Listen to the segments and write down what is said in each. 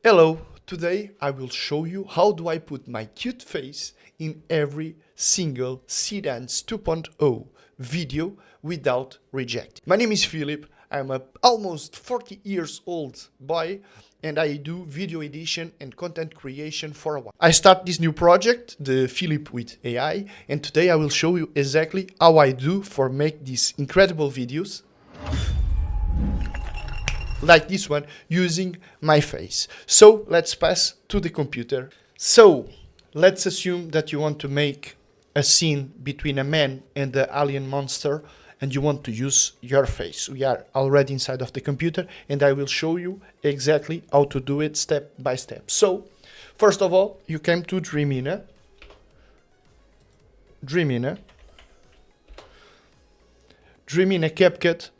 Hello, today I will show you how do I put my cute face in every single Seedance 2.0 video without rejecting. My name is Philip, I'm a almost 40 years old boy and I do video edition and content creation for a while. I start this new project, the Philip with AI, and today I will show you exactly how I do for make these incredible videos like this one using my face. So let's pass to the computer. So let's assume that you want to make a scene between a man and the alien monster and you want to use your face. We are already inside of the computer and I will show you exactly how to do it step by step. So first of all, you came to Dreamina, CapCut.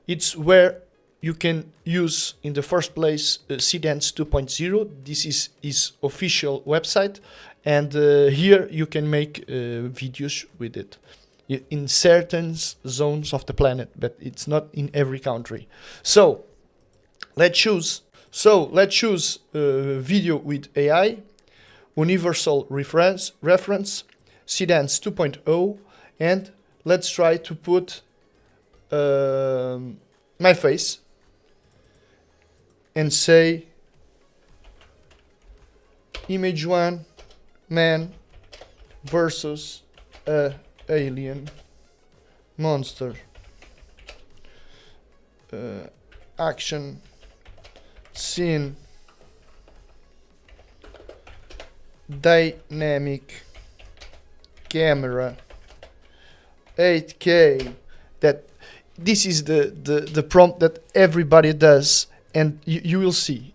It's where you can use in the first place Seedance 2.0. This is his official website, and here you can make videos with it in certain zones of the planet, but it's not in every country. So let's choose. Video with AI, universal reference, Seedance 2.0, and let's try to put my face and say image 1, man versus alien monster, action scene, dynamic camera, 8K. That this is the prompt that everybody does, and you will see.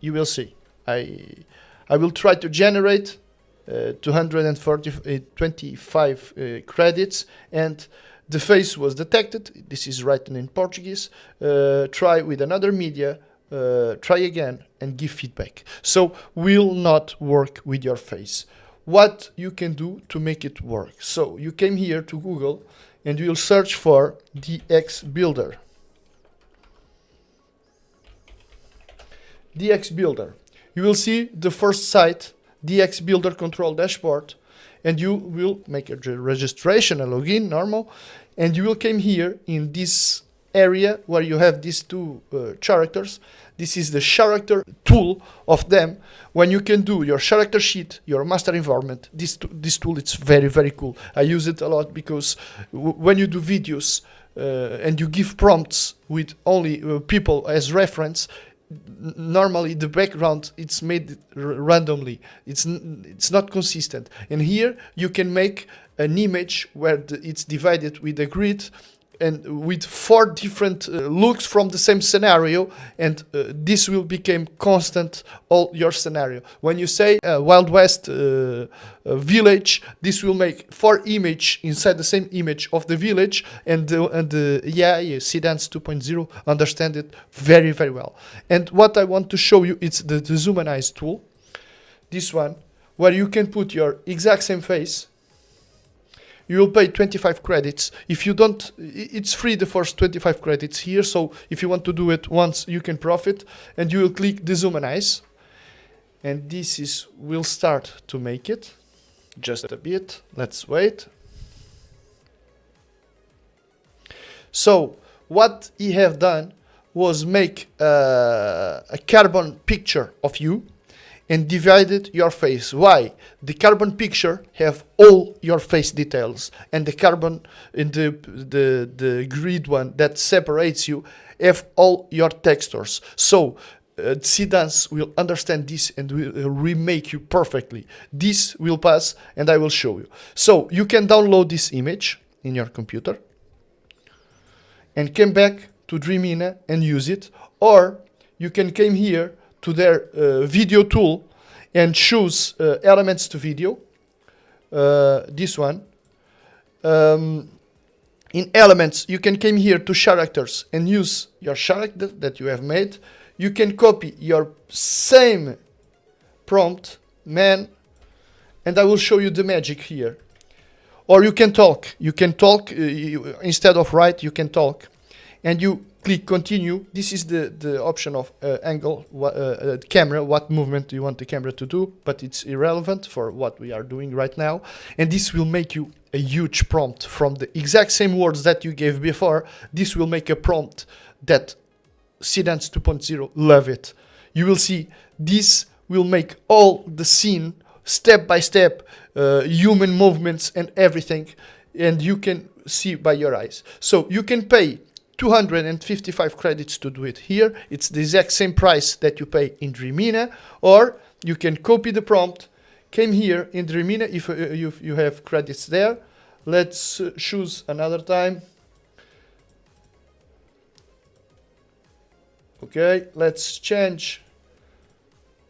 I will try to generate 225 credits, and the face was detected. This is written in Portuguese. Try with another media. Try again and give feedback. So will not work with your face. What you can do to make it work? So you came here to Google and you will search for DX Builder. DX Builder. You will see the first site, DX Builder Control Dashboard, and you will make a registration, a login, normal, and you will come here in this area where you have these two characters. This is the character tool of them. When you can do your character sheet, your master environment, this tool, it's very, very cool. I use it a lot because when you do videos and you give prompts with only people as reference, normally the background it's made randomly. It's not consistent. And here you can make an image where it's divided with a grid and with 4 different looks from the same scenario, and this will become constant all your scenario. When you say Wild West village, this will make 4 image inside the same image of the village, and Seedance 2.0 understand it very, very well. And what I want to show you is the Zumanize tool, this one, where you can put your exact same face. You will pay 25 credits. If you don't, it's free the first 25 credits here. So if you want to do it once, you can profit. And you will click the Zumanize. And this is, we'll start to make it. Just a bit. Let's wait. So what he have done was make a carbon picture of you and divided your face. Why? The carbon picture have all your face details, and the carbon in the grid one that separates you have all your textures. So Seedance will understand this and will remake you perfectly. This will pass and I will show you. So you can download this image in your computer and come back to Dreamina and use it, or you can come here to their video tool and choose elements to video, this one. In elements, you can come here to characters and use your character that you have made. You can copy your same prompt, man, and I will show you the magic here. Or you can talk. Instead of write, you can talk. And you click continue. This is the option of angle, camera, what movement do you want the camera to do, but it's irrelevant for what we are doing right now. And this will make you a huge prompt from the exact same words that you gave before. This will make a prompt that Seedance 2.0 love it. You will see this will make all the scene step by step, human movements and everything, and you can see by your eyes. So you can pay 255 credits to do it here. It's the exact same price that you pay in Dreamina, or you can copy the prompt, came here in Dreamina if you have credits there. Let's choose another time. Okay, let's change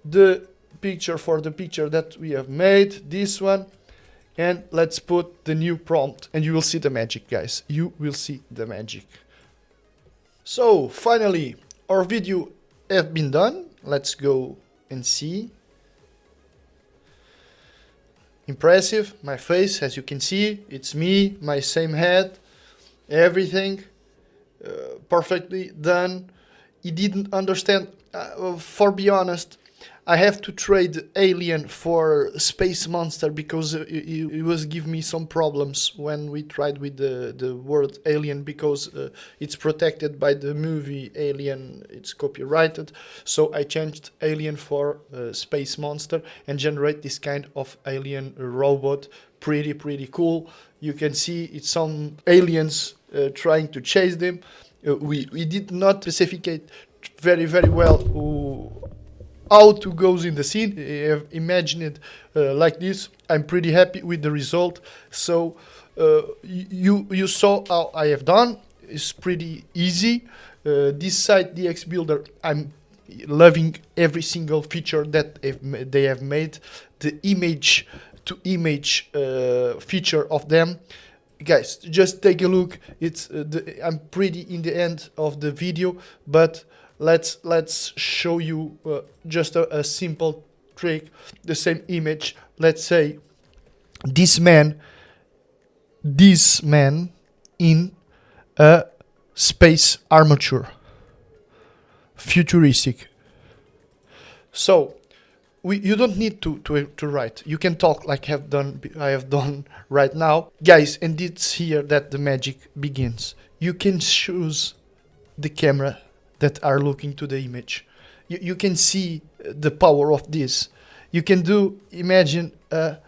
the picture for the picture that we have made, this one, and let's put the new prompt, and you will see the magic, guys. You will see the magic. So finally our video have been done. Let's go and see. Impressive. My face, as you can see, it's me, my same head, everything perfectly done. He didn't understand, for be honest, I have to trade Alien for Space Monster because it was give me some problems when we tried with the word Alien, because it's protected by the movie Alien, it's copyrighted. So I changed Alien for Space Monster and generate this kind of alien robot. Pretty cool. You can see it's some aliens trying to chase them. We did not specificate very well how to goes in the scene. Imagine it like this. I'm pretty happy with the result. So you saw how I have done. It's pretty easy. This site DX Builder, I'm loving every single feature that they have made. The image to image feature of them, guys, just take a look. It's I'm pretty in the end of the video, but let's show you just a simple trick. The same image, let's say this man in a space armature, futuristic. So you don't need to write. You can talk like I have done right now, guys. And it's here that the magic begins. You can choose the camera that are looking to the image. You can see the power of this. You can do, imagine a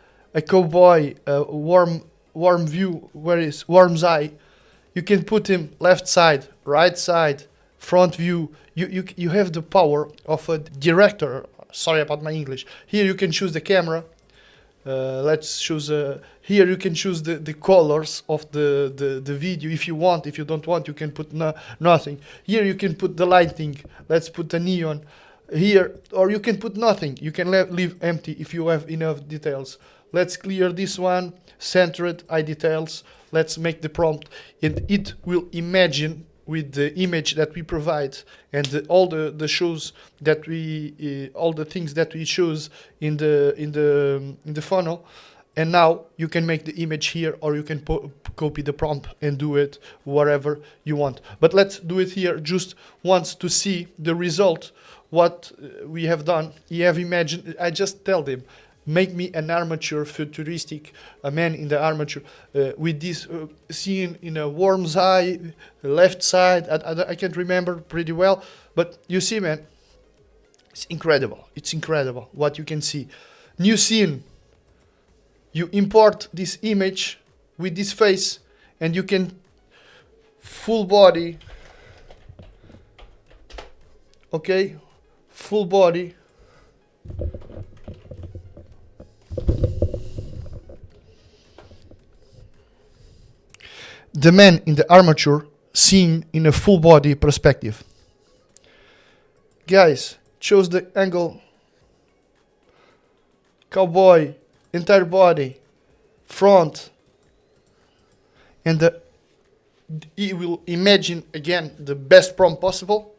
cowboy, a warm view, where is worm's eye. You can put him left side, right side, front view. You have the power of a director. Sorry about my English. Here you can choose the camera. Let's choose here you can choose the colors of the video if you want. If you don't want, you can put nothing. Here you can put the lighting. Let's put the neon here, or you can put nothing. You can leave empty if you have enough details. Let's clear this one, center it, hide details. Let's make the prompt, and it will imagine with the image that we provide and all the shows that we all the things that we choose in the funnel. And now you can make the image here, or you can copy the prompt and do it wherever you want. But let's do it here just once to see the result, what we have done. You have imagined, I just tell them, make me an armature, futuristic, a man in the armature with this scene in a worm's eye, left side. I can't remember pretty well, but you see, man, it's incredible. It's incredible what you can see. New scene. You import this image with this face, and you can full body. Okay, full body. The man in the armature seen in a full body perspective. Guys, chose the angle. Cowboy, entire body, front, and he will imagine again the best prompt possible,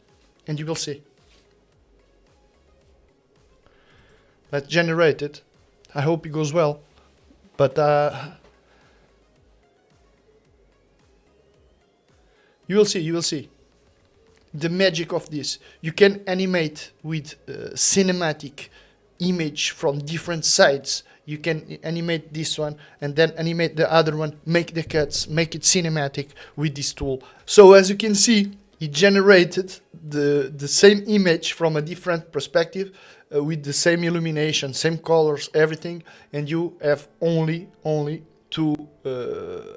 and you will see. Let's generate it. I hope it goes well, but you will see, you will see. the magic of this. You can animate with cinematic image from different sides. You can animate this one and then animate the other one, make the cuts, make it cinematic with this tool. So as you can see, it generated the same image from a different perspective with the same illumination, same colors, everything, and you have only to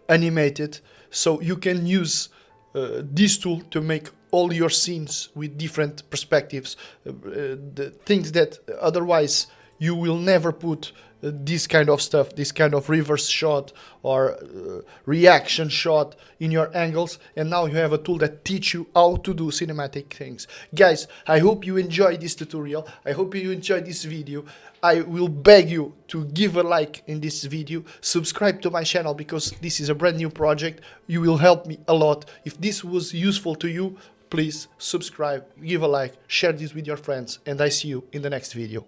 animate it. So you can use this tool to make all your scenes with different perspectives, the things that otherwise you will never put this kind of stuff, this kind of reverse shot or reaction shot in your angles, and now you have a tool that teach you how to do cinematic things. Guys, I hope you enjoyed this tutorial. I hope you enjoyed this video. I will beg you to give a like in this video, subscribe to my channel because this is a brand new project. You will help me a lot. If this was useful to you, please subscribe, give a like, share this with your friends, and I see you in the next video.